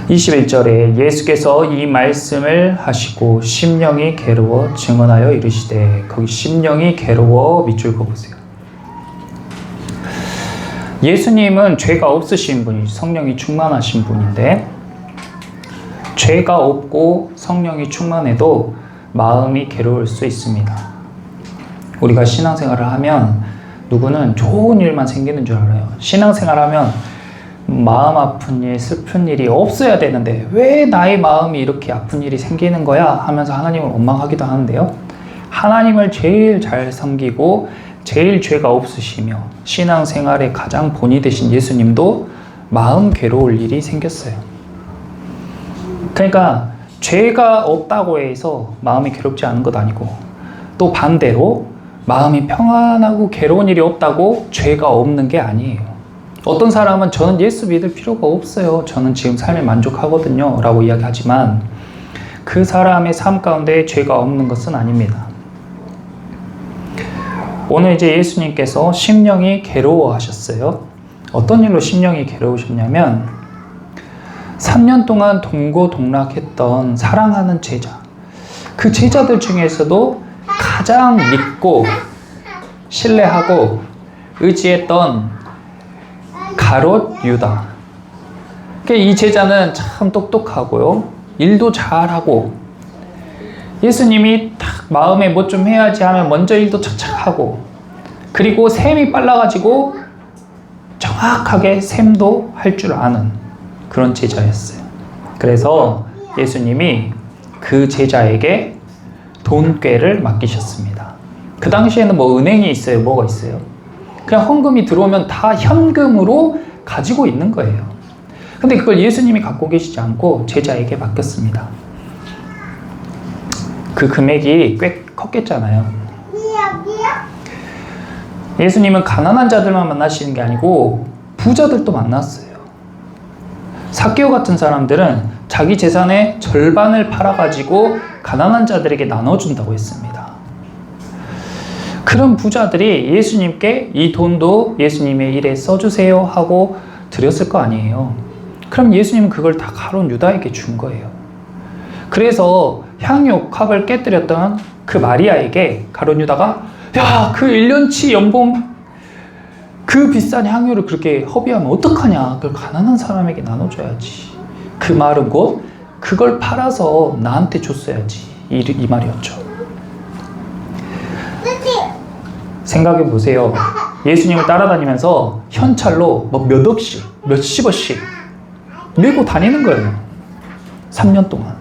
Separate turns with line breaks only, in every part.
21절에 예수께서 이 말씀을 하시고 심령이 괴로워 증언하여 이르시되, 거기 심령이 괴로워 밑줄 그어보세요. 예수님은 죄가 없으신 분이 성령이 충만하신 분인데, 죄가 없고 성령이 충만해도 마음이 괴로울 수 있습니다. 우리가 신앙생활을 하면 누구는 좋은 일만 생기는 줄 알아요. 신앙생활하면 마음 아픈 일, 슬픈 일이 없어야 되는데 왜 나의 마음이 이렇게 아픈 일이 생기는 거야? 하면서 하나님을 원망하기도 하는데요. 하나님을 제일 잘 섬기고 제일 죄가 없으시며 신앙생활의 가장 본이 되신 예수님도 마음 괴로울 일이 생겼어요. 그러니까 죄가 없다고 해서 마음이 괴롭지 않은 것 아니고, 또 반대로 마음이 평안하고 괴로운 일이 없다고 죄가 없는 게 아니에요. 어떤 사람은 저는 예수 믿을 필요가 없어요, 저는 지금 삶에 만족하거든요 라고 이야기하지만 그 사람의 삶 가운데 죄가 없는 것은 아닙니다. 오늘 이제 예수님께서 심령이 괴로워하셨어요. 어떤 일로 심령이 괴로우셨냐면 3년 동안 동고동락했던 사랑하는 제자, 그 제자들 중에서도 가장 믿고 신뢰하고 의지했던 가롯 유다. 이 제자는 참 똑똑하고요, 일도 잘하고, 예수님이 딱 마음에 뭐 좀 해야지 하면 먼저 일도 착착 하고, 그리고 셈이 빨라가지고 정확하게 셈도 할 줄 아는 그런 제자였어요. 그래서 예수님이 그 제자에게 돈꾀를 맡기셨습니다. 그 당시에는 뭐 은행이 있어요, 뭐가 있어요? 그냥 헌금이 들어오면 다 현금으로 가지고 있는 거예요. 근데 그걸 예수님이 갖고 계시지 않고 제자에게 맡겼습니다. 그 금액이 꽤 컸겠잖아요. 예수님은 가난한 자들만 만나시는 게 아니고 부자들도 만났어요. 삭개오 같은 사람들은 자기 재산의 절반을 팔아가지고 가난한 자들에게 나눠준다고 했습니다. 그런 부자들이 예수님께 이 돈도 예수님의 일에 써주세요 하고 드렸을 거 아니에요. 그럼 예수님은 그걸 다 가롯 유다에게 준 거예요. 그래서 향유옥합을 깨뜨렸던 그 마리아에게 가롯 유다가, 야, 그 1년치 연봉 그 비싼 향유를 그렇게 허비하면 어떡하냐, 그걸 가난한 사람에게 나눠줘야지. 그 말은 곧 그걸 팔아서 나한테 줬어야지, 이 말이었죠. 생각해 보세요. 예수님을 따라다니면서 현찰로 뭐 몇 억씩, 몇십억씩 메고 다니는 거예요. 3년 동안.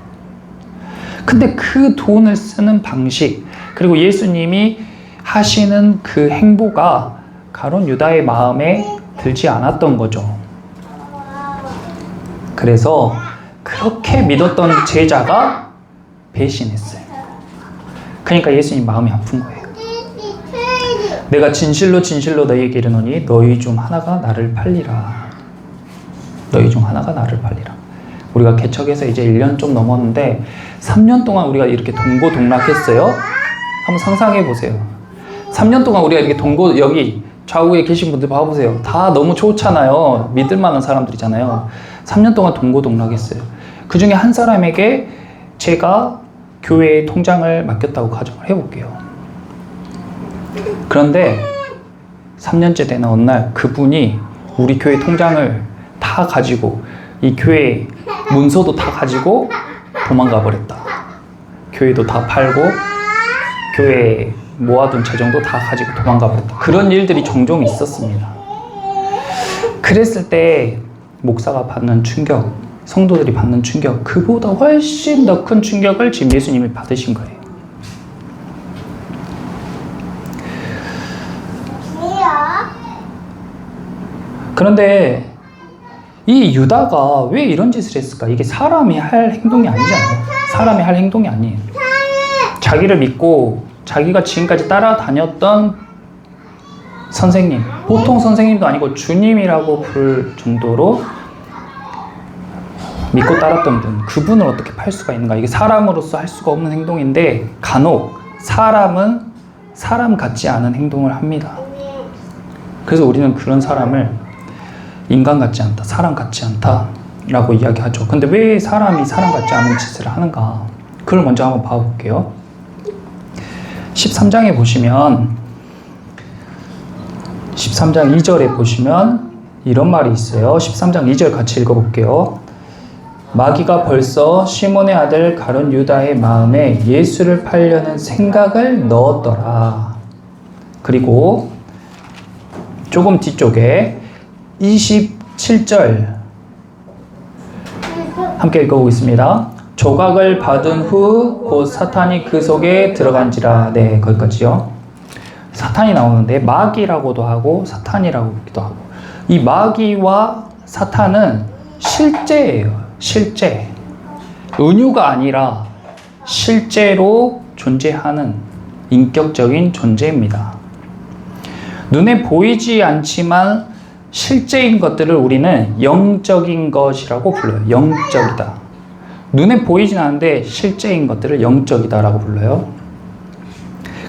근데 그 돈을 쓰는 방식, 그리고 예수님이 하시는 그 행보가 가롯 유다의 마음에 들지 않았던 거죠. 그래서 그렇게 믿었던 제자가 배신했어요. 그러니까 예수님 마음이 아픈 거예요. 내가 진실로 진실로 너희에게 이르노니 너희 중 하나가 나를 팔리라. 너희 중 하나가 나를 팔리라. 우리가 개척해서 이제 1년 좀 넘었는데 3년 동안 우리가 이렇게 동고동락했어요. 한번 상상해 보세요. 3년 동안 우리가 이렇게 여기 좌우에 계신 분들 봐보세요. 다 너무 좋잖아요. 믿을 만한 사람들이잖아요. 3년 동안 동고동락했어요. 그 중에 한 사람에게 제가 교회의 통장을 맡겼다고 가정을 해볼게요. 그런데 3년째 되는 어느 날 그분이 우리 교회 통장을 다 가지고, 이 교회 문서도 다 가지고 도망가 버렸다. 교회도 다 팔고 교회에 모아둔 재정도 다 가지고 도망가 버렸다. 그런 일들이 종종 있었습니다. 그랬을 때 목사가 받는 충격, 성도들이 받는 충격, 그보다 훨씬 더 큰 충격을 지금 예수님이 받으신 거예요. 그런데 이 유다가 왜 이런 짓을 했을까? 이게 사람이 할 행동이 아니잖아요. 사람이 할 행동이 아니에요. 자기를 믿고 자기가 지금까지 따라다녔던 선생님, 보통 선생님도 아니고 주님이라고 부를 정도로 믿고 따랐던 분, 그분을 어떻게 팔 수가 있는가? 이게 사람으로서 할 수가 없는 행동인데 간혹 사람은 사람 같지 않은 행동을 합니다. 그래서 우리는 그런 사람을 인간 같지 않다, 사람 같지 않다, 라고 이야기하죠. 근데 왜 사람이 사람 같지 않은 짓을 하는가? 그걸 먼저 한번 봐볼게요. 13장에 보시면 13장 2절에 보시면 이런 말이 있어요. 13장 2절 같이 읽어볼게요. 마귀가 벌써 시몬의 아들 가룟 유다의 마음에 예수를 팔려는 생각을 넣었더라. 그리고 조금 뒤쪽에 27절 함께 읽어보겠습니다. 조각을 받은 후 곧 사탄이 그 속에 들어간지라. 네, 거기까지요. 사탄이 나오는데 마귀라고도 하고 사탄이라고 하기도 하고, 이 마귀와 사탄은 실제예요. 실제. 은유가 아니라 실제로 존재하는 인격적인 존재입니다. 눈에 보이지 않지만 실제인 것들을 우리는 영적인 것이라고 불러요. 영적이다. 눈에 보이진 않는데 실제인 것들을 영적이다라고 불러요.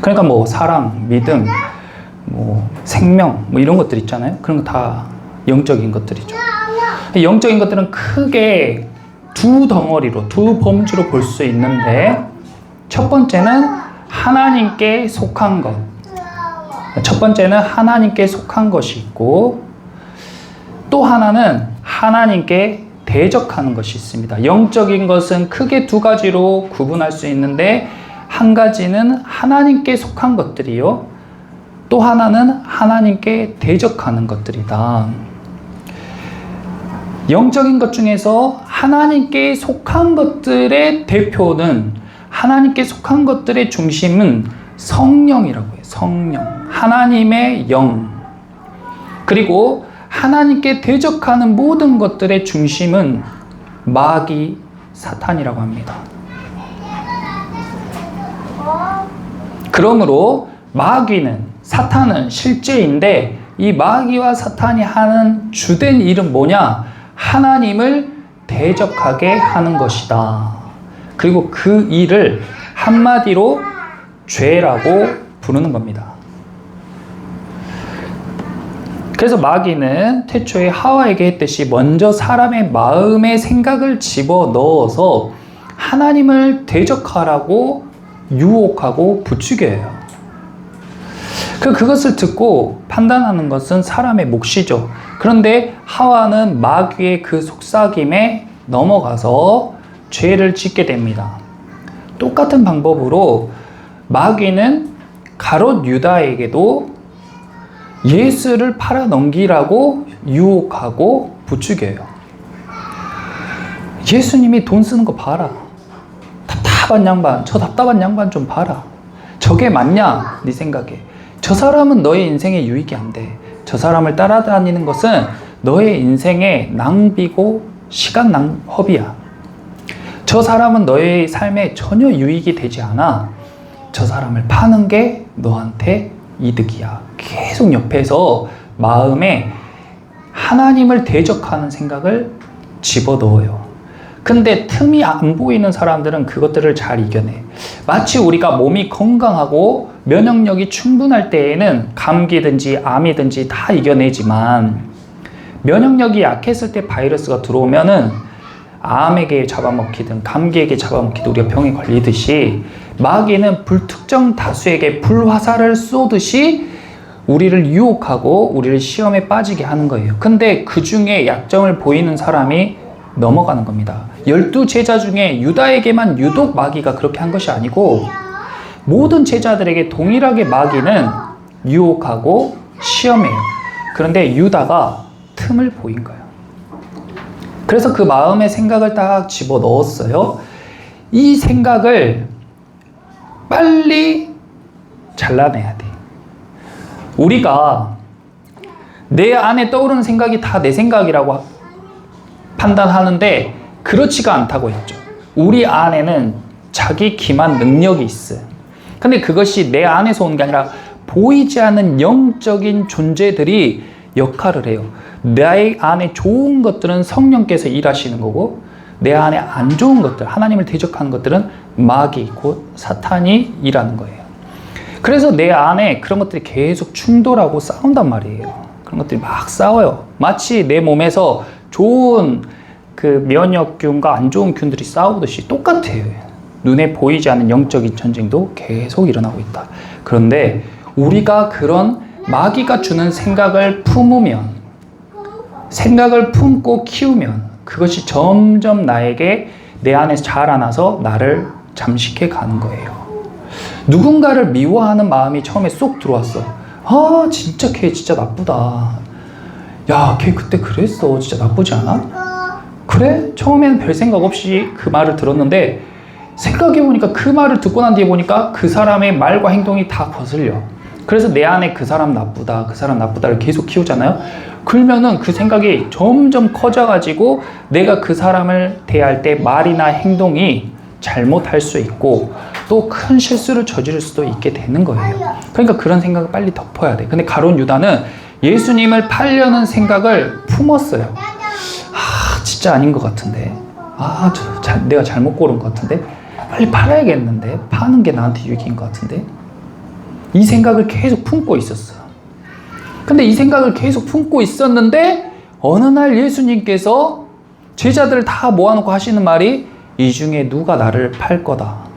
그러니까 뭐 사랑, 믿음, 뭐 생명, 뭐 이런 것들 있잖아요. 그런 거 다 영적인 것들이죠. 영적인 것들은 크게 두 덩어리로, 두 범주로 볼 수 있는데, 첫 번째는 하나님께 속한 것. 첫 번째는 하나님께 속한 것이 있고, 또 하나는 하나님께 대적하는 것이 있습니다. 영적인 것은 크게 두 가지로 구분할 수 있는데, 한 가지는 하나님께 속한 것들이요, 또 하나는 하나님께 대적하는 것들이다. 영적인 것 중에서 하나님께 속한 것들의 대표는, 하나님께 속한 것들의 중심은 성령이라고 해요. 성령. 하나님의 영. 그리고 하나님께 대적하는 모든 것들의 중심은 마귀, 사탄이라고 합니다. 그러므로 마귀는, 사탄은 실제인데, 이 마귀와 사탄이 하는 주된 일은 뭐냐? 하나님을 대적하게 하는 것이다. 그리고 그 일을 한마디로 죄라고 부르는 겁니다. 그래서 마귀는 태초에 하와에게 했듯이 먼저 사람의 마음에 생각을 집어넣어서 하나님을 대적하라고 유혹하고 부추겨요. 그것을 듣고 판단하는 것은 사람의 몫이죠. 그런데 하와는 마귀의 그 속삭임에 넘어가서 죄를 짓게 됩니다. 똑같은 방법으로 마귀는 가롯 유다에게도 예수를 팔아넘기라고 유혹하고 부추겨요. 예수님이 돈 쓰는 거 봐라. 답답한 양반, 저 답답한 양반 좀 봐라. 저게 맞냐? 네 생각에. 저 사람은 너의 인생에 유익이 안 돼. 저 사람을 따라다니는 것은 너의 인생의 낭비고 시간 허비야. 저 사람은 너의 삶에 전혀 유익이 되지 않아. 저 사람을 파는 게 너한테 이득이야. 계속 옆에서 마음에 하나님을 대적하는 생각을 집어넣어요. 근데 틈이 안 보이는 사람들은 그것들을 잘 이겨내. 마치 우리가 몸이 건강하고 면역력이 충분할 때에는 감기든지 암이든지 다 이겨내지만, 면역력이 약했을 때 바이러스가 들어오면은 암에게 잡아먹히든 감기에게 잡아먹히든 우리가 병에 걸리듯이, 마귀는 불특정 다수에게 불화살을 쏘듯이 우리를 유혹하고 우리를 시험에 빠지게 하는 거예요. 근데 그 중에 약점을 보이는 사람이 넘어가는 겁니다. 12제자 중에 유다에게만 유독 마귀가 그렇게 한 것이 아니고, 모든 제자들에게 동일하게 마귀는 유혹하고 시험해요. 그런데 유다가 틈을 보인 거예요. 그래서 그 마음의 생각을 딱 집어넣었어요. 이 생각을 빨리 잘라내야 돼. 우리가 내 안에 떠오르는 생각이 다 내 생각이라고 판단하는데 그렇지가 않다고 했죠. 우리 안에는 자기 기만 능력이 있어요. 근데 그것이 내 안에서 온 게 아니라 보이지 않는 영적인 존재들이 역할을 해요. 내 안에 좋은 것들은 성령께서 일하시는 거고, 내 안에 안 좋은 것들, 하나님을 대적하는 것들은 마귀, 곧 사탄이 일하는 거예요. 그래서 내 안에 그런 것들이 계속 충돌하고 싸운단 말이에요. 그런 것들이 막 싸워요. 마치 내 몸에서 좋은 그 면역균과 안 좋은 균들이 싸우듯이 똑같아요. 눈에 보이지 않는 영적인 전쟁도 계속 일어나고 있다. 그런데 우리가 그런 마귀가 주는 생각을 품으면, 생각을 품고 키우면 그것이 점점 나에게 내 안에서 자라나서 나를 잠식해 가는 거예요. 누군가를 미워하는 마음이 처음에 쏙 들어왔어. 아, 진짜 걔 진짜 나쁘다. 야, 걔 그때 그랬어. 진짜 나쁘지 않아? 그래? 처음에는 별 생각 없이 그 말을 들었는데 생각해보니까 그 말을 듣고 난 뒤에 보니까 그 사람의 말과 행동이 다 거슬려. 그래서 내 안에 그 사람 나쁘다, 그 사람 나쁘다를 계속 키우잖아요. 그러면은 그 생각이 점점 커져가지고 내가 그 사람을 대할 때 말이나 행동이 잘못할 수 있고 또 큰 실수를 저지를 수도 있게 되는 거예요. 그러니까 그런 생각을 빨리 덮어야 돼. 근데 가룟 유다는 예수님을 팔려는 생각을 품었어요. 아, 진짜 아닌 것 같은데. 아, 내가 잘못 고른 것 같은데. 빨리 팔아야겠는데. 파는 게 나한테 유익인 것 같은데. 이 생각을 계속 품고 있었어. 근데 이 생각을 계속 품고 있었는데 어느 날 예수님께서 제자들을 다 모아놓고 하시는 말이 이 중에 누가 나를 팔 거다.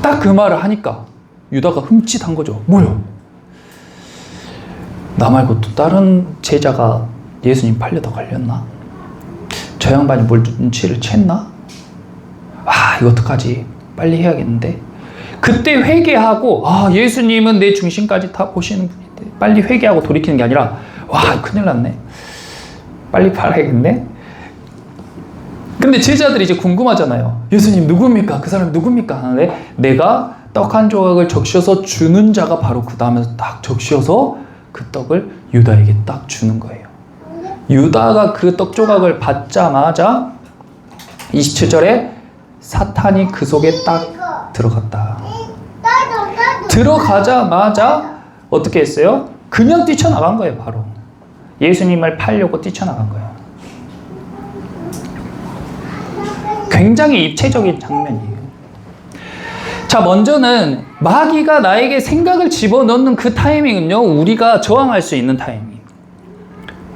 딱 그 말을 하니까 유다가 흠칫한 거죠. 뭐야? 나 말고 또 다른 제자가 예수님 팔려다 걸렸나? 저 양반이 뭘 눈치를 챘나? 아, 이거 어떡하지? 빨리 해야겠는데? 그때 회개하고, 아, 예수님은 내 중심까지 다 보시는 분인데 빨리 회개하고 돌이키는 게 아니라, 와, 큰일 났네. 빨리 팔아야겠네? 근데 제자들이 이제 궁금하잖아요. 예수님 누굽니까? 그 사람이 누굽니까? 하는데 내가 떡 한 조각을 적셔서 주는 자가 바로 그 다음에 딱 적셔서 그 떡을 유다에게 딱 주는 거예요. 유다가 그 떡 조각을 받자마자 27절에 사탄이 그 속에 딱 들어갔다. 들어가자마자 어떻게 했어요? 그냥 뛰쳐나간 거예요. 바로 예수님을 팔려고 뛰쳐나간 거예요. 굉장히 입체적인 장면이에요. 자, 먼저는 마귀가 나에게 생각을 집어넣는 그 타이밍은요, 우리가 저항할 수 있는 타이밍,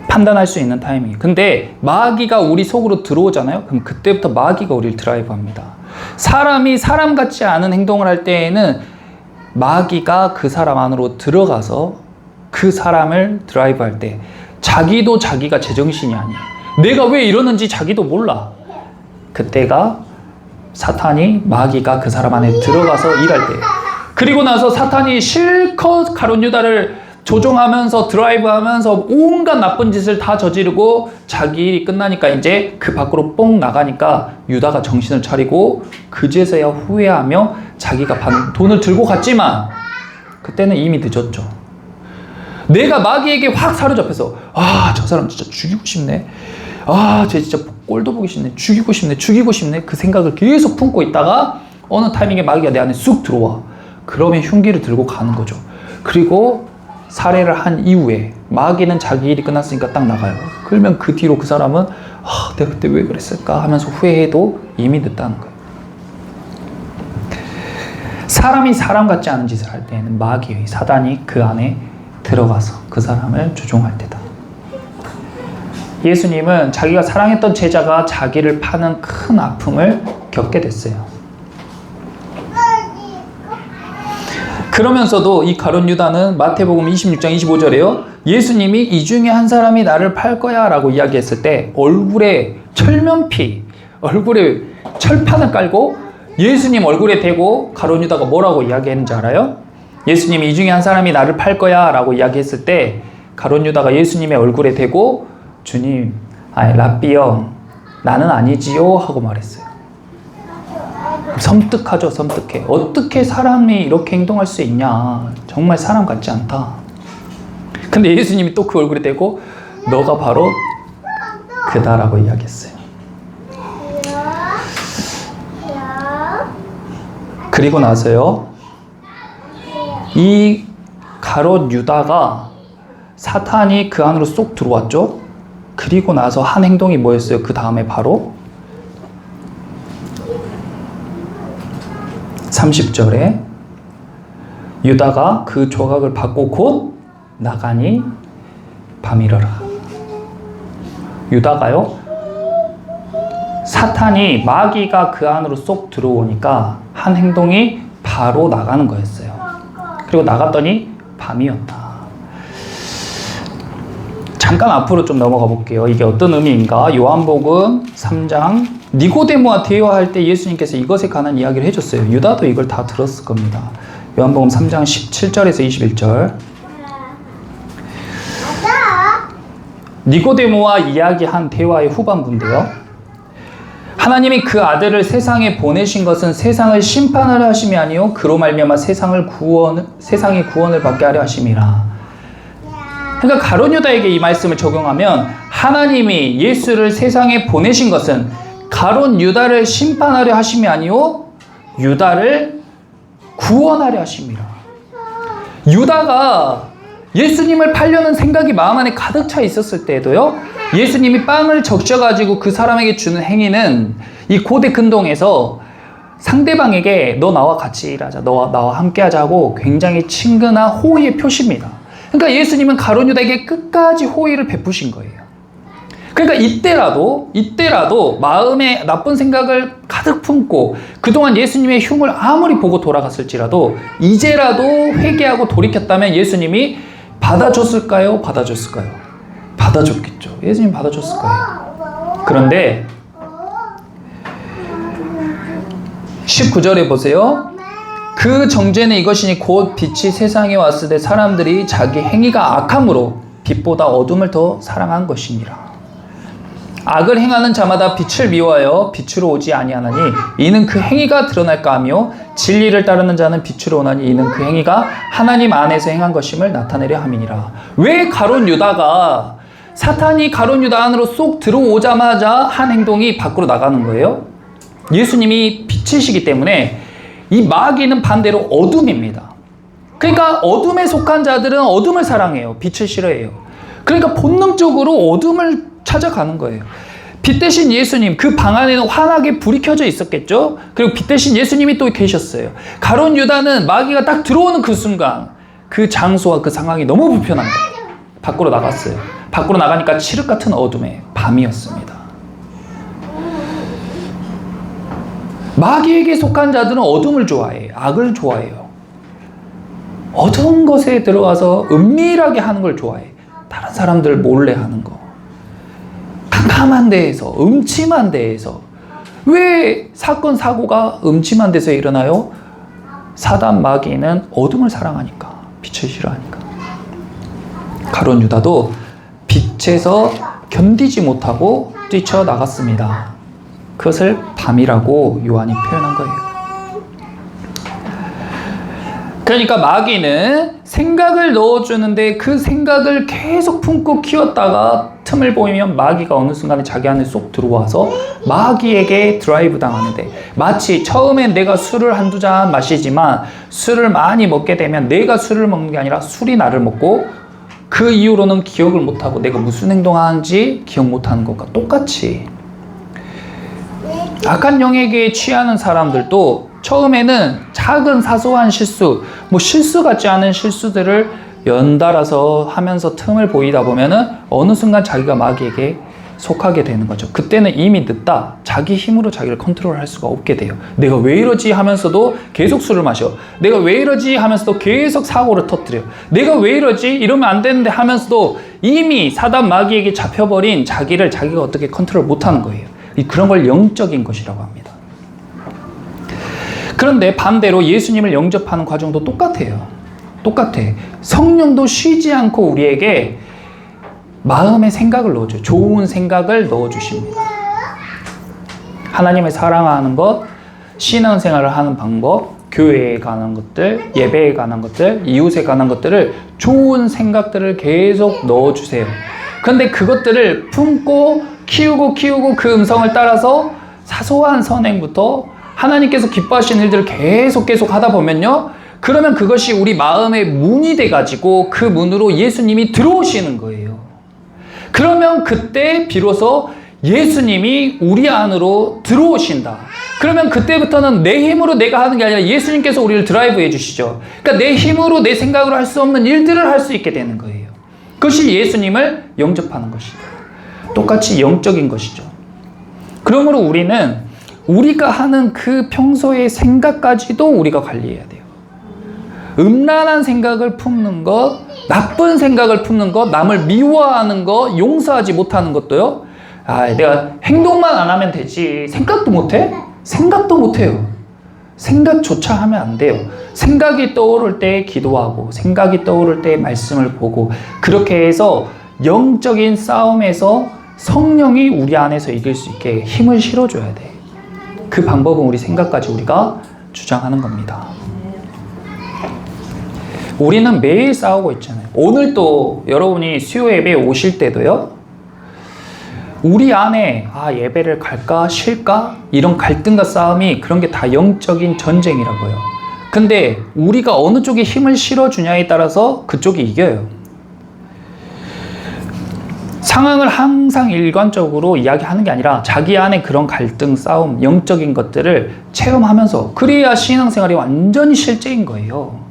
판단할 수 있는 타이밍. 근데 마귀가 우리 속으로 들어오잖아요. 그럼 그때부터 마귀가 우리를 드라이브합니다. 사람이 사람 같지 않은 행동을 할 때에는 마귀가 그 사람 안으로 들어가서 그 사람을 드라이브할 때 자기도 자기가 제정신이 아니에요. 내가 왜 이러는지 자기도 몰라. 그때가 사탄이, 마귀가 그 사람 안에 들어가서 일할 때, 그리고 나서 사탄이 실컷 가룟 유다를 조종하면서 드라이브하면서 온갖 나쁜 짓을 다 저지르고 자기 일이 끝나니까 이제 그 밖으로 뽕 나가니까 유다가 정신을 차리고 그제서야 후회하며 자기가 받은 돈을 들고 갔지만 그때는 이미 늦었죠. 내가 마귀에게 확 사로잡혀서, 아, 저 사람 진짜 죽이고 싶네. 아, 쟤 진짜 꼴도 보기 싫네. 죽이고 싶네. 그 생각을 계속 품고 있다가 어느 타이밍에 마귀가 내 안에 쑥 들어와. 그러면 흉기를 들고 가는 거죠. 그리고 살해를 한 이후에 마귀는 자기 일이 끝났으니까 딱 나가요. 그러면 그 뒤로 그 사람은, 아, 내가 그때 왜 그랬을까 하면서 후회해도 이미 늦다는 거예요. 사람이 사람 같지 않은 짓을 할 때에는 마귀의 사단이 그 안에 들어가서 그 사람을 조종할 때다. 예수님은 자기가 사랑했던 제자가 자기를 파는 큰 아픔을 겪게 됐어요. 그러면서도 이 가룟 유다는 마태복음 26장 25절에요. 예수님이 이 중에 한 사람이 나를 팔 거야 라고 이야기했을 때 얼굴에 철면피, 얼굴에 철판을 깔고 예수님 얼굴에 대고 가룟 유다가 뭐라고 이야기했는지 알아요? 예수님이 이 중에 한 사람이 나를 팔 거야 라고 이야기했을 때 가룟 유다가 예수님의 얼굴에 대고 주님, 랍비요, 나는 아니지요 하고 말했어요. 섬뜩하죠, 섬뜩해. 어떻게 사람이 이렇게 행동할 수 있냐. 정말 사람 같지 않다. 근데 예수님이 또 그 얼굴에 대고 너가 바로 그다라고 이야기했어요. 그리고 나서요, 이 가롯 유다가 사탄이 그 안으로 쏙 들어왔죠. 그리고 나서 한 행동이 뭐였어요? 그 다음에 바로 30절에 유다가 그 조각을 받고 곧 나가니 밤이러라. 유다가요, 사탄이 마귀가 그 안으로 쏙 들어오니까 한 행동이 바로 나가는 거였어요. 그리고 나갔더니 밤이었다. 잠깐 앞으로 좀 넘어가 볼게요. 이게 어떤 의미인가? 요한복음 3장 니고데모와 대화할 때 예수님께서 이것에 관한 이야기를 해줬어요. 유다도 이걸 다 들었을 겁니다. 요한복음 3장 17절에서 21절. 니고데모와 이야기한 대화의 후반부인데요. 하나님이 그 아들을 세상에 보내신 것은 세상을 심판하려 하심이 아니요 그로 말미암아 세상의 구원을 받게 하려 하심이라. 그러니까 가룟 유다에게 이 말씀을 적용하면 하나님이 예수를 세상에 보내신 것은 가룟 유다를 심판하려 하심이 아니요 유다를 구원하려 하심이라. 유다가 예수님을 팔려는 생각이 마음 안에 가득 차 있었을 때에도요, 예수님이 빵을 적셔가지고 그 사람에게 주는 행위는 이 고대 근동에서 상대방에게 너 나와 같이 일하자, 너 나와 함께 하자고 굉장히 친근한 호의의 표시입니다. 그러니까 예수님은 가룟 유다에게 끝까지 호의를 베푸신 거예요. 그러니까 이때라도 마음에 나쁜 생각을 가득 품고 그동안 예수님의 흉을 아무리 보고 돌아갔을지라도 이제라도 회개하고 돌이켰다면 예수님이 받아줬을까요? 받아줬겠죠. 예수님 받아줬을 거예요. 그런데 19절에 보세요. 그 정죄는 이것이니 곧 빛이 세상에 왔을 때 사람들이 자기 행위가 악함으로 빛보다 어둠을 더 사랑한 것이니라. 악을 행하는 자마다 빛을 미워하여 빛으로 오지 아니하나니 이는 그 행위가 드러날까 하며 진리를 따르는 자는 빛으로 오나니 이는 그 행위가 하나님 안에서 행한 것임을 나타내려 함이니라. 왜 가룟 유다가 사탄이 가룟 유다 안으로 쏙 들어오자마자 한 행동이 밖으로 나가는 거예요? 예수님이 빛이시기 때문에 이 마귀는 반대로 어둠입니다. 그러니까 어둠에 속한 자들은 어둠을 사랑해요. 빛을 싫어해요. 그러니까 본능적으로 어둠을 찾아가는 거예요. 빛 대신 예수님, 그 방 안에는 환하게 불이 켜져 있었겠죠? 그리고 빛 대신 예수님이 또 계셨어요. 가룟 유다는 마귀가 딱 들어오는 그 순간 그 장소와 그 상황이 너무 불편한 거예요. 밖으로 나갔어요. 밖으로 나가니까 칠흑 같은 어둠의 밤이었습니다. 마귀에게 속한 자들은 어둠을 좋아해요. 악을 좋아해요. 어두운 것에 들어가서 은밀하게 하는 걸 좋아해요. 다른 사람들 몰래 하는 거. 캄캄한 데에서, 음침한 데에서. 왜 사건, 사고가 음침한 데서 일어나요? 사단 마귀는 어둠을 사랑하니까, 빛을 싫어하니까. 가룟 유다도 빛에서 견디지 못하고 뛰쳐나갔습니다. 그것을 밤이라고 요한이 표현한 거예요. 그러니까 마귀는 생각을 넣어주는데 그 생각을 계속 품고 키웠다가 틈을 보이면 마귀가 어느 순간에 자기 안에 쏙 들어와서 마귀에게 드라이브 당하는데, 마치 처음엔 내가 술을 한두 잔 마시지만 술을 많이 먹게 되면 내가 술을 먹는 게 아니라 술이 나를 먹고 그 이후로는 기억을 못하고 내가 무슨 행동하는지 기억 못하는 것과 똑같이 악한 영에게 취하는 사람들도 처음에는 작은 사소한 실수, 실수 같지 않은 실수들을 연달아서 하면서 틈을 보이다 보면은 어느 순간 자기가 마귀에게 속하게 되는 거죠. 그때는 이미 늦다. 자기 힘으로 자기를 컨트롤할 수가 없게 돼요. 내가 왜 이러지 하면서도 계속 술을 마셔. 내가 왜 이러지 하면서도 계속 사고를 터뜨려. 내가 왜 이러지? 이러면 안 되는데 하면서도 이미 사단 마귀에게 잡혀버린 자기를 자기가 어떻게 컨트롤 못하는 거예요. 그런 걸 영적인 것이라고 합니다. 그런데 반대로 예수님을 영접하는 과정도 똑같아요. 똑같아. 성령도 쉬지 않고 우리에게 마음의 생각을 넣어줘요. 좋은 생각을 넣어주십니다. 하나님을 사랑하는 것, 신앙생활을 하는 방법, 교회에 관한 것들, 예배에 관한 것들, 이웃에 관한 것들을, 좋은 생각들을 계속 넣어주세요. 그런데 그것들을 품고 키우고 그 음성을 따라서 사소한 선행부터 하나님께서 기뻐하시는 일들을 계속 하다 보면요, 그러면 그것이 우리 마음의 문이 돼가지고 그 문으로 예수님이 들어오시는 거예요. 그러면 그때 비로소 예수님이 우리 안으로 들어오신다. 그러면 그때부터는 내 힘으로 내가 하는 게 아니라 예수님께서 우리를 드라이브 해주시죠. 그러니까 내 힘으로 내 생각으로 할 수 없는 일들을 할 수 있게 되는 거예요. 그것이 예수님을 영접하는 것이다. 똑같이 영적인 것이죠. 그러므로 우리는 우리가 하는 그 평소의 생각까지도 우리가 관리해야 돼요. 음란한 생각을 품는 것, 나쁜 생각을 품는 것, 남을 미워하는 것, 용서하지 못하는 것도요. 내가 행동만 안 하면 되지. 생각도 못해? 생각도 못해요. 생각조차 하면 안 돼요. 생각이 떠오를 때 기도하고, 생각이 떠오를 때 말씀을 보고, 그렇게 해서 영적인 싸움에서 성령이 우리 안에서 이길 수 있게 힘을 실어줘야 돼. 그 방법은 우리 생각까지 우리가 주장하는 겁니다. 우리는 매일 싸우고 있잖아요. 오늘 또 여러분이 수요 예배에 오실 때도요, 우리 안에 예배를 갈까 싫까 이런 갈등과 싸움이, 그런 게 다 영적인 전쟁이라고요. 근데 우리가 어느 쪽에 힘을 실어주냐에 따라서 그쪽이 이겨요. 상황을 항상 일관적으로 이야기하는 게 아니라 자기 안에 그런 갈등, 싸움, 영적인 것들을 체험하면서, 그래야 신앙생활이 완전히 실제인 거예요.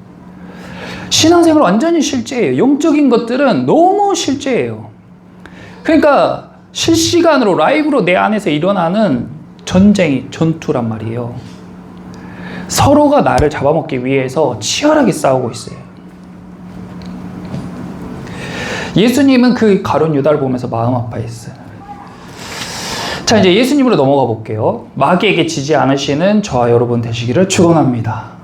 신앙생활 완전히 실제예요. 영적인 것들은 너무 실제예요. 그러니까 실시간으로 라이브로 내 안에서 일어나는 전쟁이, 전투란 말이에요. 서로가 나를 잡아먹기 위해서 치열하게 싸우고 있어요. 예수님은 그 가룟 유다를 보면서 마음 아파했어요. 자, 이제 예수님으로 넘어가 볼게요. 마귀에게 지지 않으시는 저와 여러분 되시기를 축원합니다.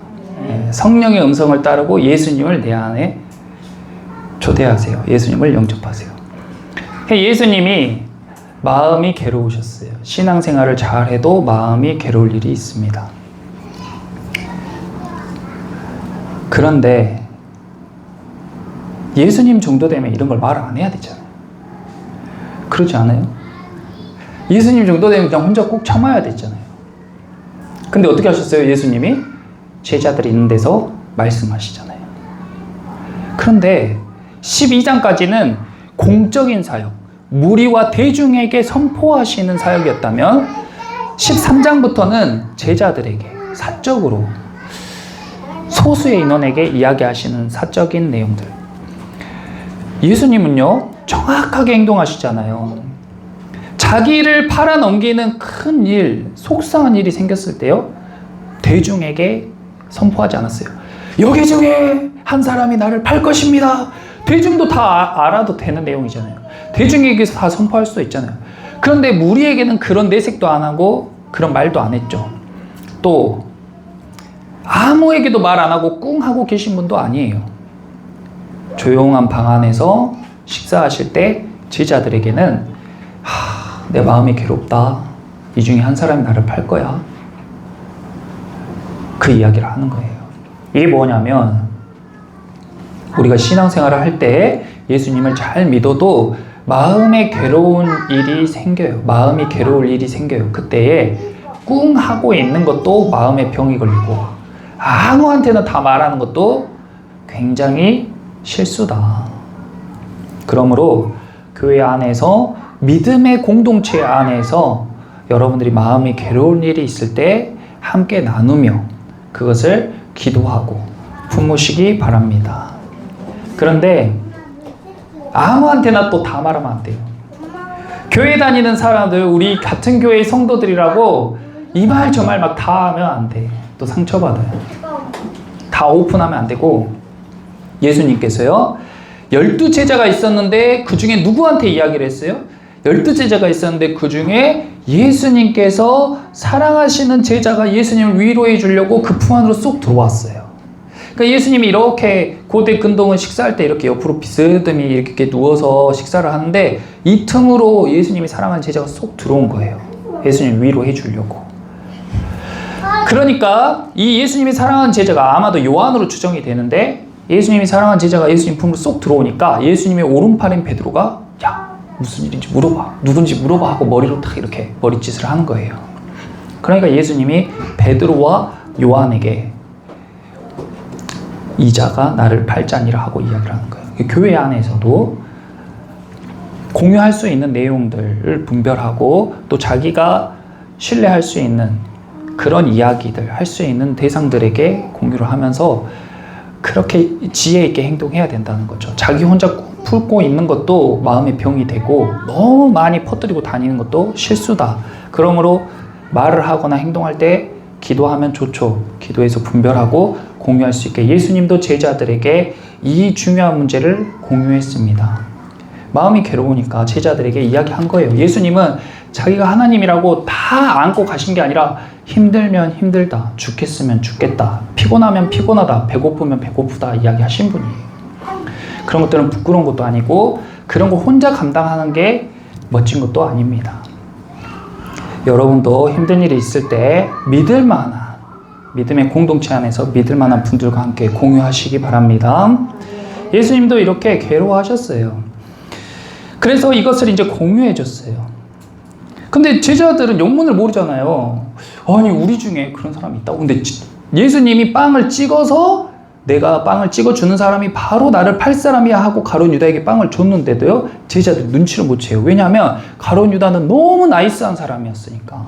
성령의 음성을 따르고 예수님을 내 안에 초대하세요. 예수님을 영접하세요. 예수님이 마음이 괴로우셨어요. 신앙생활을 잘해도 마음이 괴로울 일이 있습니다. 그런데 예수님 정도 되면 이런 걸 말 안 해야 되잖아요. 그렇지 않아요? 예수님 정도 되면 그냥 혼자 꼭 참아야 되잖아요. 근데 어떻게 하셨어요? 예수님이 제자들이 있는 데서 말씀하시잖아요. 그런데 12장까지는 공적인 사역, 무리와 대중에게 선포하시는 사역이었다면 13장부터는 제자들에게 사적으로 소수의 인원에게 이야기하시는 사적인 내용들. 예수님은요, 정확하게 행동하시잖아요. 자기를 팔아넘기는 큰 일, 속상한 일이 생겼을 때요, 대중에게 선포하지 않았어요. 여기 중에 한 사람이 나를 팔 것입니다. 대중도 다 알아도 되는 내용이잖아요. 대중에게서 다 선포할 수도 있잖아요. 그런데 무리에게는 그런 내색도 안 하고 그런 말도 안 했죠. 또 아무에게도 말 안 하고 꿍 하고 계신 분도 아니에요. 조용한 방 안에서 식사하실 때 제자들에게는 내 마음이 괴롭다. 이 중에 한 사람이 나를 팔 거야. 그 이야기를 하는 거예요. 이게 뭐냐면, 우리가 신앙생활을 할 때 예수님을 잘 믿어도 마음에 괴로운 일이 생겨요. 마음이 괴로울 일이 생겨요. 그때에 꿍 하고 있는 것도 마음의 병이 걸리고, 아무한테나 다 말하는 것도 굉장히 실수다. 그러므로 교회 안에서, 믿음의 공동체 안에서 여러분들이 마음이 괴로운 일이 있을 때 함께 나누며 그것을 기도하고 품으시기 바랍니다. 그런데 아무한테나 또 다 말하면 안 돼요. 교회 다니는 사람들, 우리 같은 교회의 성도들이라고 이 말 저 말 막 다 하면 안 돼. 또 상처받아요. 다 오픈하면 안 되고, 예수님께서요, 12제자가 있었는데 그 중에 누구한테 이야기를 했어요? 12제자가 있었는데 그 중에 예수님께서 사랑하시는 제자가 예수님을 위로해 주려고 그 품 안으로 쏙 들어왔어요. 그러니까 예수님이 이렇게 고대 근동은 식사할 때 이렇게 옆으로 비스듬히 이렇게 누워서 식사를 하는데, 이 틈으로 예수님이 사랑하는 제자가 쏙 들어온 거예요. 예수님 위로해 주려고. 그러니까 이 예수님이 사랑하는 제자가 아마도 요한으로 추정이 되는데, 예수님이 사랑하는 제자가 예수님 품으로 쏙 들어오니까 예수님의 오른팔인 베드로가 야, 무슨 일인지 물어봐, 누군지 물어봐 하고 머리로 탁 이렇게 머리짓을 하는 거예요. 그러니까 예수님이 베드로와 요한에게 이자가 나를 팔자니라 하고 이야기를 하는 거예요. 교회 안에서도 공유할 수 있는 내용들을 분별하고, 또 자기가 신뢰할 수 있는 그런 이야기들, 할 수 있는 대상들에게 공유를 하면서 그렇게 지혜 있게 행동해야 된다는 거죠. 자기 혼자 꾹 품고 있는 것도 마음의 병이 되고 너무 많이 퍼뜨리고 다니는 것도 실수다. 그러므로 말을 하거나 행동할 때 기도하면 좋죠. 기도해서 분별하고 공유할 수 있게 예수님도 제자들에게 이 중요한 문제를 공유했습니다. 마음이 괴로우니까 제자들에게 이야기한 거예요. 예수님은 자기가 하나님이라고 다 안고 가신 게 아니라 힘들면 힘들다, 죽겠으면 죽겠다, 피곤하면 피곤하다, 배고프면 배고프다 이야기하신 분이에요. 그런 것들은 부끄러운 것도 아니고 그런 거 혼자 감당하는 게 멋진 것도 아닙니다. 여러분도 힘든 일이 있을 때 믿을 만한 믿음의 공동체 안에서 믿을 만한 분들과 함께 공유하시기 바랍니다. 예수님도 이렇게 괴로워하셨어요. 그래서 이것을 이제 공유해 줬어요. 근데 제자들은 영문을 모르잖아요. 아니 우리 중에 그런 사람이 있다고. 근데 예수님이 빵을 찍어서 내가 빵을 찍어주는 사람이 바로 나를 팔 사람이야 하고 가룟 유다에게 빵을 줬는데도요 제자들이 눈치를 못 채요. 왜냐하면 가룟 유다는 너무 나이스한 사람이었으니까,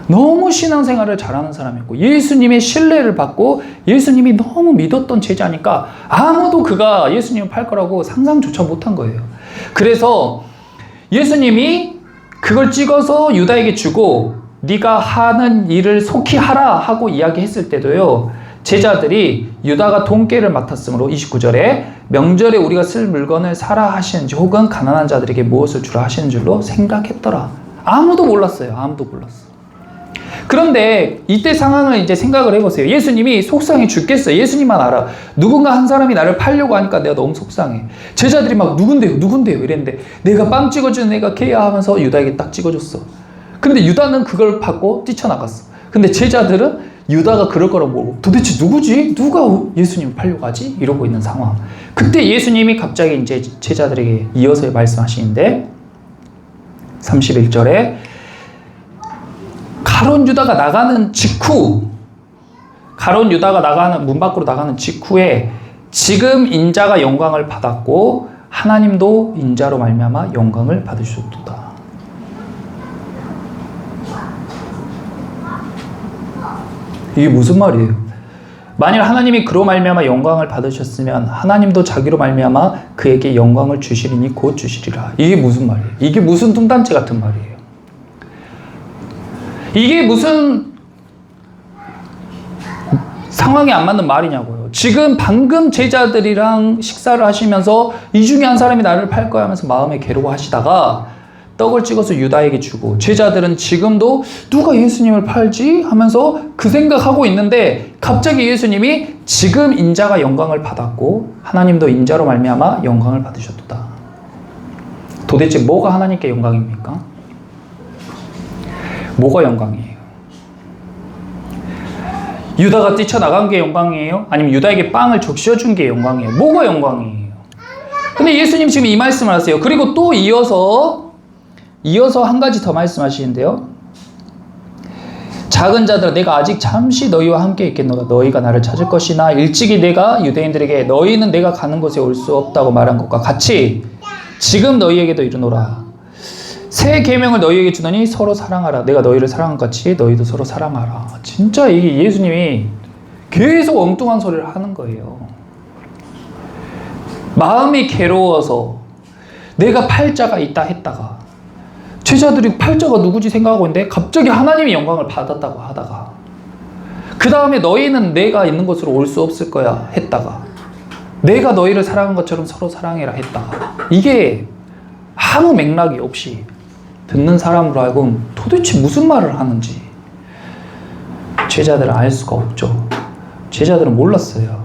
너무 신앙생활을 잘하는 사람이었고 예수님의 신뢰를 받고 예수님이 너무 믿었던 제자니까 아무도 그가 예수님을 팔 거라고 상상조차 못한 거예요. 그래서 예수님이 그걸 찍어서 유다에게 주고 네가 하는 일을 속히 하라 하고 이야기했을 때도요 제자들이 유다가 돈깨를 맡았으므로 29절에 명절에 우리가 쓸 물건을 사라 하시는지 혹은 가난한 자들에게 무엇을 주라 하시는 줄로 생각했더라. 아무도 몰랐어요. 아무도 몰랐어. 그런데 이때 상황을 이제 생각을 해보세요. 예수님이 속상해 죽겠어요. 예수님만 알아. 누군가 한 사람이 나를 팔려고 하니까 내가 너무 속상해. 제자들이 막 누군데요 이랬는데 내가 빵 찍어주는 애가 걔야 하면서 유다에게 딱 찍어줬어. 근데 유다는 그걸 받고 뛰쳐나갔어. 근데 제자들은 유다가 그럴 거라고 모르고 도대체 누구지? 누가 예수님을 팔려고 하지? 이러고 있는 상황. 그때 예수님이 갑자기 이제 제자들에게 이어서 말씀하시는데 31절에 가룟 유다가 나가는 직후, 가룟 유다가 나가는 문 밖으로 나가는 직후에 지금 인자가 영광을 받았고 하나님도 인자로 말미암아 영광을 받으셨도다. 이게 무슨 말이에요? 만일 하나님이 그로 말미암아 영광을 받으셨으면 하나님도 자기로 말미암아 그에게 영광을 주시리니 곧 주시리라. 이게 무슨 말이에요? 이게 무슨 뚱딴지 같은 말이에요? 이게 무슨 상황에 안 맞는 말이냐고요. 지금 방금 제자들이랑 식사를 하시면서 이 중에 한 사람이 나를 팔 거야 하면서 마음에 괴로워하시다가 떡을 찍어서 유다에게 주고 제자들은 지금도 누가 예수님을 팔지? 하면서 그 생각하고 있는데 갑자기 예수님이 지금 인자가 영광을 받았고 하나님도 인자로 말미암아 영광을 받으셨도다. 도대체 뭐가 하나님께 영광입니까? 뭐가 영광이에요? 유다가 뛰쳐나간 게 영광이에요? 아니면 유다에게 빵을 적셔준 게 영광이에요? 뭐가 영광이에요? 근데 예수님 지금 이 말씀을 하세요. 그리고 또 이어서 한 가지 더 말씀하시는데요. 작은 자들아 내가 아직 잠시 너희와 함께 있겠노라. 너희가 나를 찾을 것이나 일찍이 내가 유대인들에게 너희는 내가 가는 곳에 올 수 없다고 말한 것과 같이 지금 너희에게도 이르노라. 새 계명을 너희에게 주더니 서로 사랑하라. 내가 너희를 사랑한 것 같이 너희도 서로 사랑하라. 진짜 이게 예수님이 계속 엉뚱한 소리를 하는 거예요. 마음이 괴로워서 내가 팔자가 있다 했다가 제자들이 팔자가 누구지 생각하고 있는데 갑자기 하나님이 영광을 받았다고 하다가 그 다음에 너희는 내가 있는 곳으로 올 수 없을 거야 했다가 내가 너희를 사랑한 것처럼 서로 사랑해라 했다가 이게 아무 맥락이 없이 듣는 사람으로 하여금 도대체 무슨 말을 하는지 제자들은 알 수가 없죠. 제자들은 몰랐어요.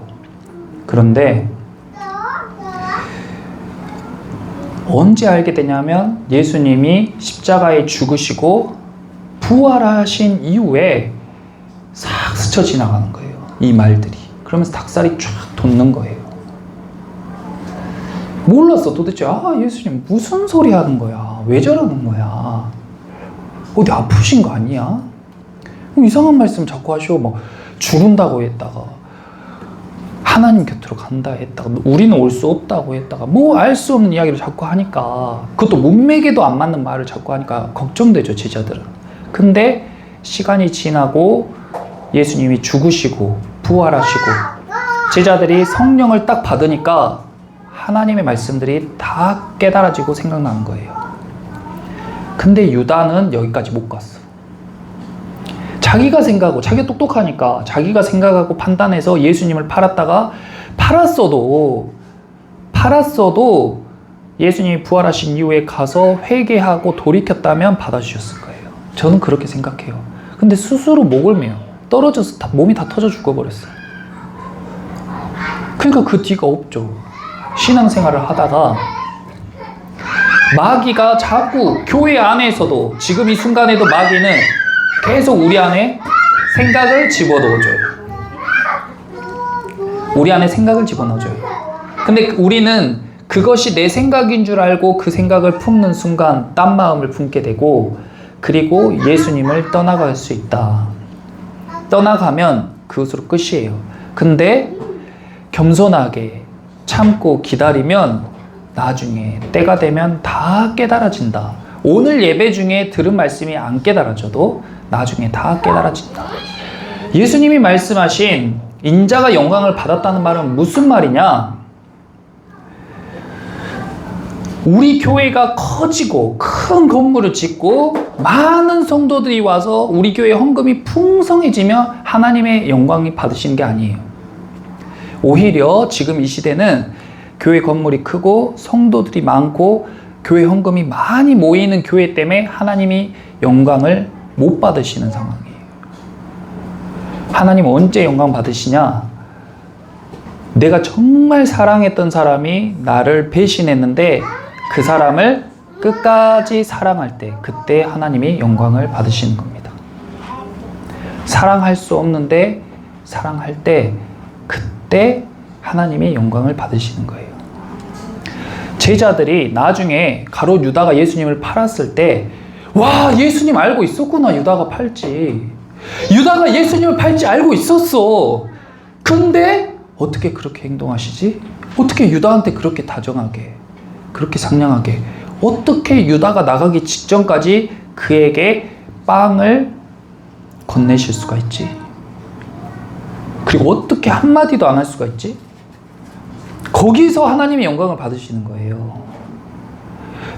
그런데 언제 알게 되냐면 예수님이 십자가에 죽으시고 부활하신 이후에 싹 스쳐 지나가는 거예요. 이 말들이. 그러면서 닭살이 쫙 돋는 거예요. 몰랐어. 도대체 예수님 무슨 소리 하는 거야? 왜 저러는 거야? 어디 아프신 거 아니야? 이상한 말씀 자꾸 하시고 막 죽은다고 했다가 하나님 곁으로 간다 했다가 우리는 올 수 없다고 했다가 뭐 알 수 없는 이야기를 자꾸 하니까 그것도 문맥에도 안 맞는 말을 자꾸 하니까 걱정되죠. 제자들은. 근데 시간이 지나고 예수님이 죽으시고 부활하시고 제자들이 성령을 딱 받으니까 하나님의 말씀들이 다 깨달아지고 생각나는 거예요. 근데 유다는 여기까지 못 갔어. 자기가 생각하고, 자기가 똑똑하니까 자기가 생각하고 판단해서 예수님을 팔았어도 예수님이 부활하신 이후에 가서 회개하고 돌이켰다면 받아주셨을 거예요. 저는 그렇게 생각해요. 근데 스스로 목을 메요. 떨어져서 몸이 다 터져 죽어버렸어요. 그러니까 그 뒤가 없죠. 신앙생활을 하다가 마귀가 자꾸 교회 안에서도, 지금 이 순간에도 마귀는 계속 우리 안에 생각을 집어넣어줘요. 우리 안에 생각을 집어넣어줘요. 근데 우리는 그것이 내 생각인 줄 알고 그 생각을 품는 순간 딴 마음을 품게 되고, 그리고 예수님을 떠나갈 수 있다. 떠나가면 그것으로 끝이에요. 근데 겸손하게 참고 기다리면 나중에 때가 되면 다 깨달아진다. 오늘 예배 중에 들은 말씀이 안 깨달아져도 나중에 다 깨달아진다. 예수님이 말씀하신 인자가 영광을 받았다는 말은 무슨 말이냐? 우리 교회가 커지고 큰 건물을 짓고 많은 성도들이 와서 우리 교회 헌금이 풍성해지며 하나님의 영광이 받으시는 게 아니에요. 오히려 지금 이 시대는 교회 건물이 크고 성도들이 많고 교회 헌금이 많이 모이는 교회 때문에 하나님이 영광을 못 받으시는 상황이에요. 하나님 언제 영광 받으시냐? 내가 정말 사랑했던 사람이 나를 배신했는데 그 사람을 끝까지 사랑할 때, 그때 하나님이 영광을 받으시는 겁니다. 사랑할 수 없는데 사랑할 때, 그때 하나님이 영광을 받으시는 거예요. 제자들이 나중에 가롯 유다가 예수님을 팔았을 때, 와, 예수님 알고 있었구나. 유다가 팔지. 유다가 예수님을 팔지 알고 있었어. 근데 어떻게 그렇게 행동하시지? 어떻게 유다한테 그렇게 다정하게, 그렇게 상냥하게, 어떻게 유다가 나가기 직전까지 그에게 빵을 건네실 수가 있지? 그리고 어떻게 한마디도 안 할 수가 있지? 거기서 하나님의 영광을 받으시는 거예요.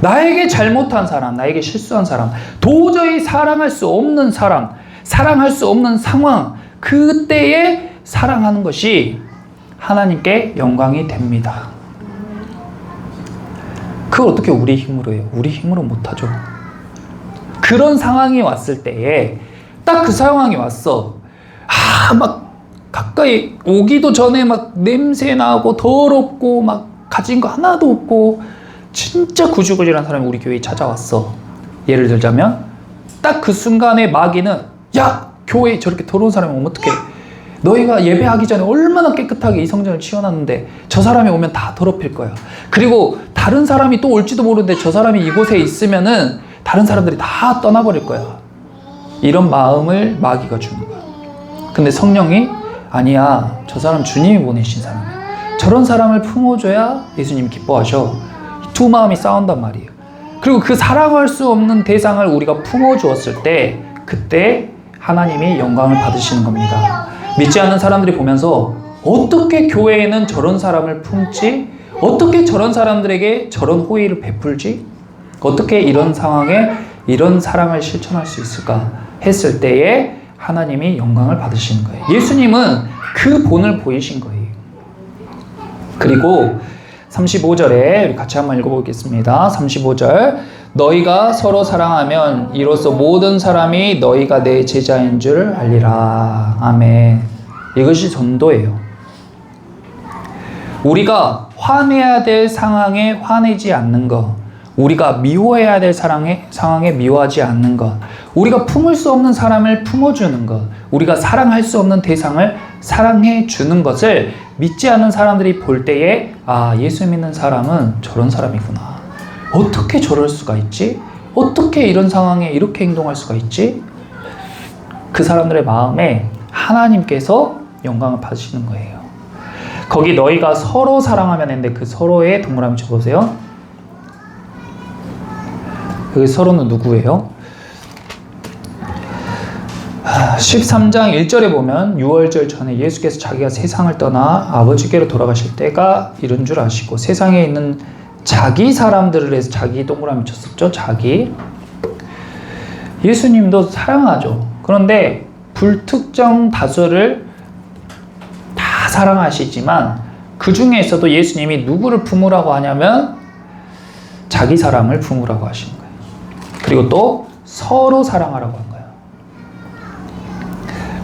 나에게 잘못한 사람, 나에게 실수한 사람, 도저히 사랑할 수 없는 사람, 사랑할 수 없는 상황, 그때에 사랑하는 것이 하나님께 영광이 됩니다. 그걸 어떻게 우리 힘으로 해요? 우리 힘으로 못하죠. 그런 상황이 왔을 때에, 딱 그 상황이 왔어. 막 가까이 오기도 전에 막 냄새 나고 더럽고 막 가진 거 하나도 없고 진짜 구질구질한 사람이 우리 교회에 찾아왔어. 예를 들자면 딱 그 순간에 마귀는, 야, 교회에 저렇게 더러운 사람이 오면 어떡해? 너희가 예배하기 전에 얼마나 깨끗하게 이 성전을 치워놨는데 저 사람이 오면 다 더럽힐 거야. 그리고 다른 사람이 또 올지도 모르는데 저 사람이 이곳에 있으면은 다른 사람들이 다 떠나버릴 거야. 이런 마음을 마귀가 주는 거야. 근데 성령이, 아니야, 저 사람 주님이 보내신 사람이야. 저런 사람을 품어줘야 예수님이 기뻐하셔. 두 마음이 싸운단 말이에요. 그리고 그 사랑할 수 없는 대상을 우리가 품어주었을 때, 그때 하나님이 영광을 받으시는 겁니다. 믿지 않는 사람들이 보면서 어떻게 교회에는 저런 사람을 품지? 어떻게 저런 사람들에게 저런 호의를 베풀지? 어떻게 이런 상황에 이런 사랑을 실천할 수 있을까? 했을 때에 하나님이 영광을 받으시는 거예요. 예수님은 그 본을 보이신 거예요. 그리고 35절에 우리 같이 한번 읽어보겠습니다. 35절, 너희가 서로 사랑하면 이로써 모든 사람이 너희가 내 제자인 줄 알리라. 아멘. 이것이 전도예요. 우리가 화내야 될 상황에 화내지 않는 것, 우리가 미워해야 될 상황에 미워하지 않는 것, 우리가 품을 수 없는 사람을 품어주는 것, 우리가 사랑할 수 없는 대상을 사랑해 주는 것을 믿지 않는 사람들이 볼 때에, 아, 예수 믿는 사람은 저런 사람이구나. 어떻게 저럴 수가 있지? 어떻게 이런 상황에 이렇게 행동할 수가 있지? 그 사람들의 마음에 하나님께서 영광을 받으시는 거예요. 거기 너희가 서로 사랑하면 했는데 그 서로의 동그라미 쳐보세요. 여기 서로는 누구예요? 13장 1절에 보면 유월절 전에 예수께서 자기가 세상을 떠나 아버지께로 돌아가실 때가 이른 줄 아시고 세상에 있는 자기 사람들을 해서 자기 동그라미 쳤었죠. 자기. 예수님도 사랑하죠. 그런데 불특정 다수를 다 사랑하시지만 그 중에서도 예수님이 누구를 품으라고 하냐면 자기 사람을 품으라고 하시는 거예요. 그리고 또 서로 사랑하라고 한 거예요.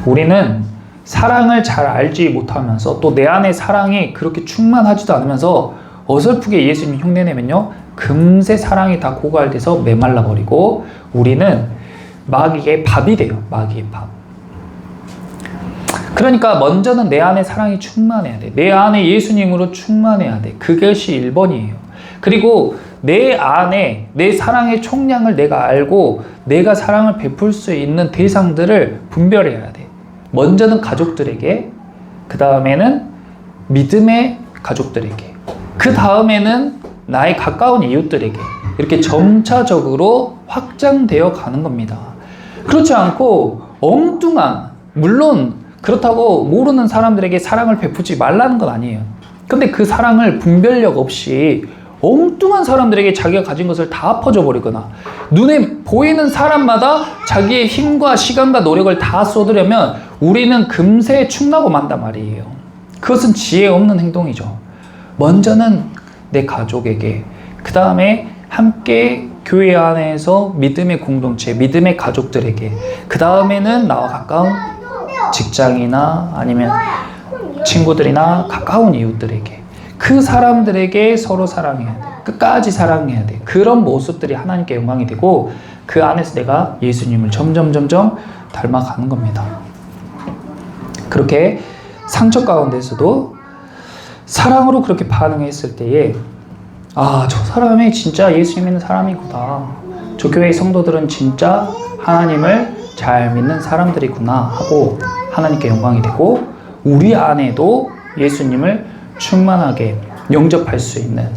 우리는 사랑을 잘 알지 못하면서 또 내 안에 사랑이 그렇게 충만하지도 않으면서 어설프게 예수님 흉내내면요 금세 사랑이 다 고갈돼서 메말라 버리고 우리는 마귀의 밥이 돼요. 마귀의 밥. 그러니까 먼저는 내 안에 사랑이 충만해야 돼. 내 안에 예수님으로 충만해야 돼. 그것이 1번이에요. 그리고 내 안에 내 사랑의 총량을 내가 알고 내가 사랑을 베풀 수 있는 대상들을 분별해야 돼. 먼저는 가족들에게, 그 다음에는 믿음의 가족들에게, 그 다음에는 나의 가까운 이웃들에게 이렇게 점차적으로 확장되어 가는 겁니다. 그렇지 않고 엉뚱한, 물론 그렇다고 모르는 사람들에게 사랑을 베푸지 말라는 건 아니에요. 근데 그 사랑을 분별력 없이 엉뚱한 사람들에게 자기가 가진 것을 다 퍼져버리거나 눈에 보이는 사람마다 자기의 힘과 시간과 노력을 다 쏟으려면 우리는 금세 축나고 만단 말이에요. 그것은 지혜 없는 행동이죠. 먼저는 내 가족에게, 그 다음에 함께 교회 안에서 믿음의 공동체, 믿음의 가족들에게, 그 다음에는 나와 가까운 직장이나 아니면 친구들이나 가까운 이웃들에게, 그 사람들에게 서로 사랑해야 돼. 끝까지 사랑해야 돼. 그런 모습들이 하나님께 영광이 되고 그 안에서 내가 예수님을 점점 닮아가는 겁니다. 그렇게 상처 가운데서도 사랑으로 그렇게 반응했을 때에 아, 저 사람이 진짜 예수 믿는 사람이구나. 저 교회의 성도들은 진짜 하나님을 잘 믿는 사람들이구나 하고 하나님께 영광이 되고 우리 안에도 예수님을 충만하게 영접할 수 있는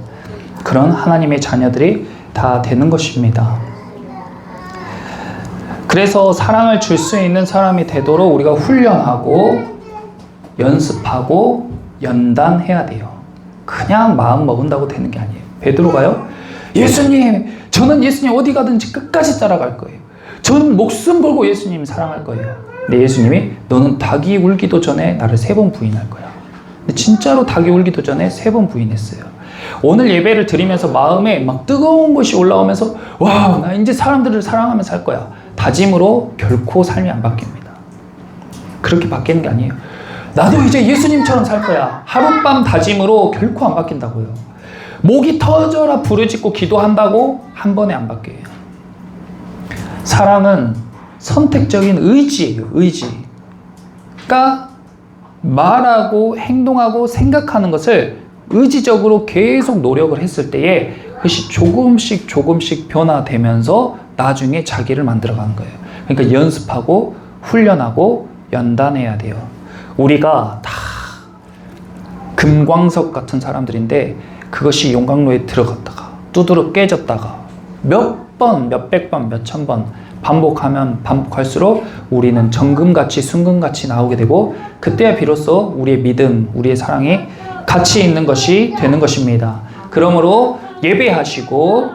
그런 하나님의 자녀들이 다 되는 것입니다. 그래서 사랑을 줄 수 있는 사람이 되도록 우리가 훈련하고 연습하고 연단해야 돼요. 그냥 마음 먹은다고 되는 게 아니에요. 베드로가요, 예수님, 저는 예수님 어디 가든지 끝까지 따라갈 거예요. 저는 목숨 걸고 예수님 사랑할 거예요. 근데 예수님이 너는 닭이 울기도 전에 나를 3번 부인할 거야. 근데 진짜로 닭이 울기도 전에 3번 부인했어요. 오늘 예배를 드리면서 마음에 막 뜨거운 것이 올라오면서 와, 나 이제 사람들을 사랑하며 살 거야. 다짐으로 결코 삶이 안 바뀝니다. 그렇게 바뀌는 게 아니에요. 나도 이제 예수님처럼 살 거야. 하룻밤 다짐으로 결코 안 바뀐다고요. 목이 터져라 부르짖고 기도한다고 한 번에 안 바뀌어요. 사랑은 선택적인 의지예요. 의지가 말하고 행동하고 생각하는 것을 의지적으로 계속 노력을 했을 때에 그것이 조금씩 변화되면서 나중에 자기를 만들어가는 거예요. 그러니까 연습하고 훈련하고 연단해야 돼요. 우리가 다 금광석 같은 사람들인데 그것이 용광로에 들어갔다가 두드러 깨졌다가 몇 번, 몇백 번, 몇천 번 반복하면 반복할수록 우리는 정금같이 순금같이 나오게 되고 그때야 비로소 우리의 믿음, 우리의 사랑이 가치 있는 것이 되는 것입니다. 그러므로 예배하시고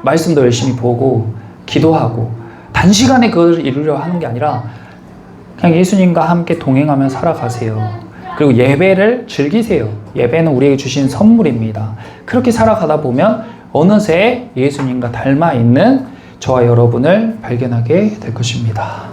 말씀도 열심히 보고 기도하고 단시간에 그것을 이루려 하는 게 아니라 그냥 예수님과 함께 동행하며 살아가세요. 그리고 예배를 즐기세요. 예배는 우리에게 주신 선물입니다. 그렇게 살아가다 보면 어느새 예수님과 닮아 있는 저와 여러분을 발견하게 될 것입니다.